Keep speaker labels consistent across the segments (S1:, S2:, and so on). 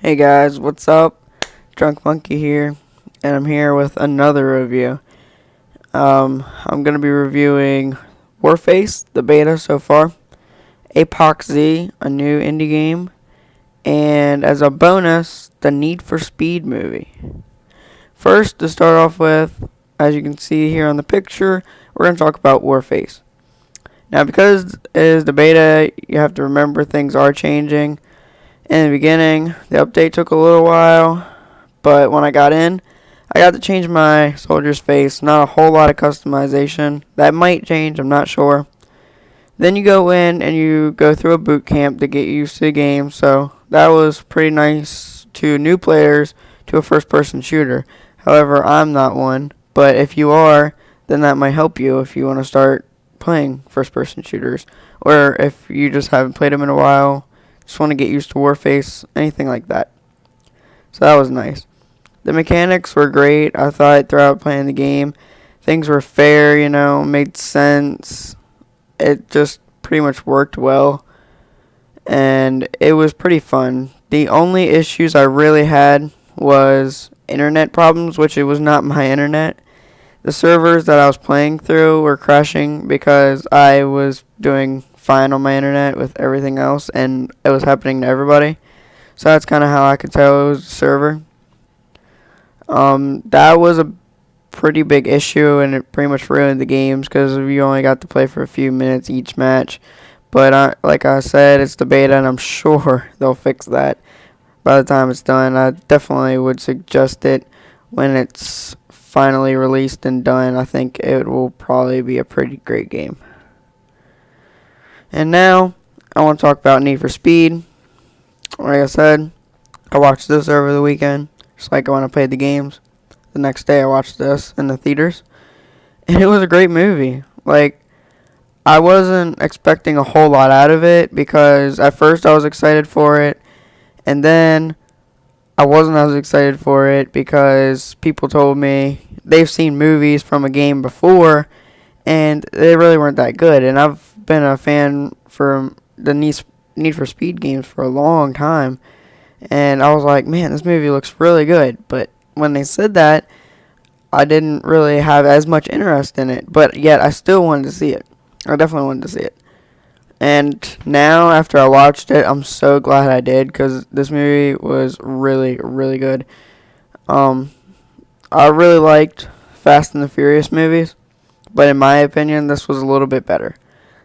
S1: Hey guys, what's up? drunkmonkey here, and I'm here with another review. I'm gonna be reviewing Warface, the beta so far, ApocZ, a new indie game, and as a bonus, the Need for Speed movie. First, to start off with, as you can see here on the picture, we're gonna talk about Warface. Now, because it is the beta, you have to remember things are changing. In the beginning, the update took a little while, but when I got in, I got to change my soldier's face. Not a whole lot of customization. That might change, I'm not sure. Then you go in and you go through a boot camp to get used to the game, so that was pretty nice to new players to a first-person shooter. However, I'm not one, but if you are, then that might help you if you want to start playing first-person shooters, or if you just haven't played them in a while, just want to get used to Warface, anything like that. So that was nice. The mechanics were great. I thought throughout playing the game, things were fair, made sense. It just pretty much worked well, and it was pretty fun. The only issues I really had was internet problems, which it was not my internet. The servers that I was playing through were crashing because I was doing fine on my internet with everything else, and it was happening to everybody. So that's kind of how I could tell it was a server. That was a pretty big issue, and it pretty much ruined the games because you only got to play for a few minutes each match. But like I said, it's the beta, and I'm sure they'll fix that by the time it's done. I definitely would suggest it when it's finally released and done. I think it will probably be a pretty great game. And now, I want to talk about Need for Speed. Like I said, I watched this over the weekend, just like when I played the games. The next day, I watched this in the theaters, and it was a great movie. Like, I wasn't expecting a whole lot out of it, because at first I was excited for it, and then I wasn't as excited for it because people told me they've seen movies from a game before, and they really weren't that good. And I've been a fan for the Need for Speed games for a long time, and I was like, man, this movie looks really good. But when they said that, I didn't really have as much interest in it, but yet I still wanted to see it. I definitely wanted to see it. And now, after I watched it, I'm so glad I did, because this movie was really, really good. I really liked Fast and the Furious movies, but in my opinion, this was a little bit better.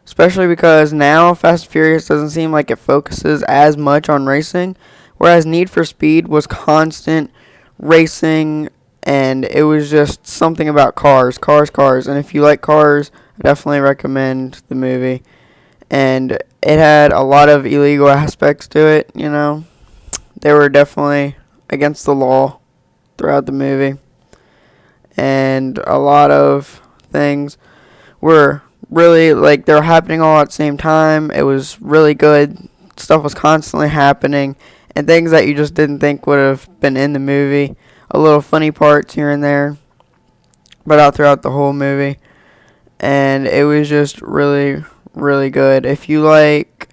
S1: Especially because now Fast and Furious doesn't seem like it focuses as much on racing, whereas Need for Speed was constant racing, and it was just something about cars. And if you like cars, I definitely recommend the movie. And it had a lot of illegal aspects to it, They were definitely against the law throughout the movie. And a lot of things were really, they were happening all at the same time. It was really good. Stuff was constantly happening, and things that you just didn't think would have been in the movie. A little funny parts here and there, but out throughout the whole movie. And it was just really, really good. If you like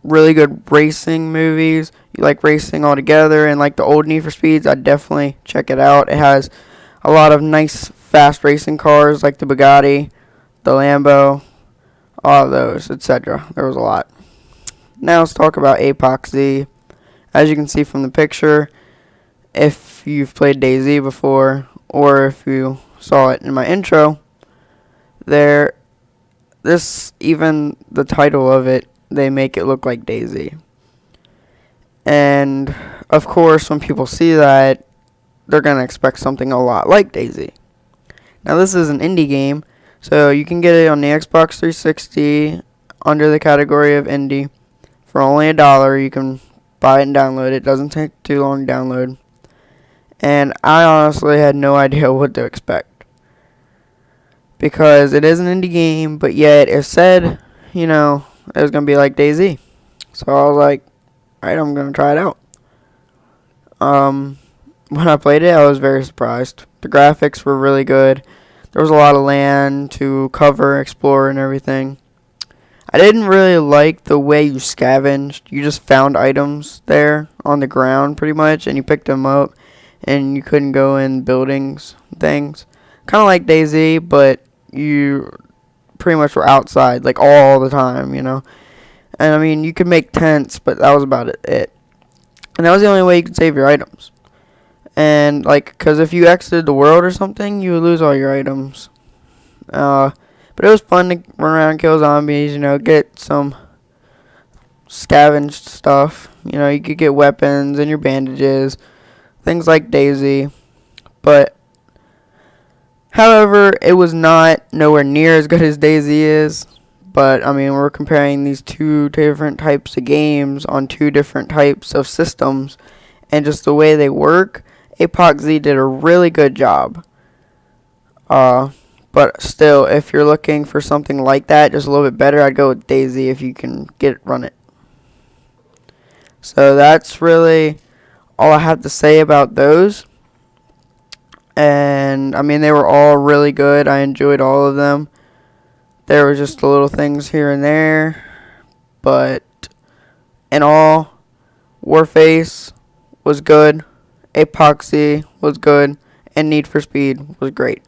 S1: really good racing movies, you like racing altogether, and like the old Need for Speeds, I'd definitely check it out. It has a lot of nice, fast racing cars, like the Bugatti, the Lambo, all of those, etc. There was a lot. Now let's talk about ApocZ. As you can see from the picture, if you've played DayZ before, or if you saw it in my intro, even the title of it, they make it look like DayZ. And of course, when people see that, they're going to expect something a lot like DayZ. Now, this is an indie game, so you can get it on the Xbox 360 under the category of indie for only $1. You can buy it and download it. It doesn't take too long to download. And I honestly had no idea what to expect, because it is an indie game, but yet it said, it was going to be like DayZ. So I was like, alright, I'm going to try it out. When I played it, I was very surprised. The graphics were really good. There was a lot of land to cover, explore, and everything. I didn't really like the way you scavenged. You just found items there on the ground pretty much, and you picked them up, and you couldn't go in buildings, things. Kind of like DayZ, but you pretty much were outside, like all the time, you know. And I mean, you could make tents, but that was about it. And that was the only way you could save your items. And like, cause if you exited the world or something, you would lose all your items. But it was fun to run around, kill zombies, you know, get some scavenged stuff. You know, you could get weapons and your bandages, things like DayZ. But, however, it was not nowhere near as good as DayZ is. But, I mean, we're comparing these two different types of games on two different types of systems. And just the way they work, ApocZ did a really good job. But still, if you're looking for something like that, just a little bit better, I'd go with DayZ if you can run it. So that's really all I have to say about those. And, I mean, they were all really good. I enjoyed all of them. There were just little things here and there. But, in all, Warface was good. ApocZ was good. And Need for Speed was great.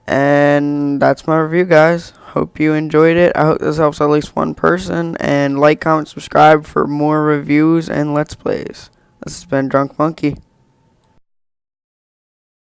S1: And that's my review, guys. Hope you enjoyed it. I hope this helps at least one person. And like, comment, subscribe for more reviews and Let's Plays. This has been Drunk Monkey.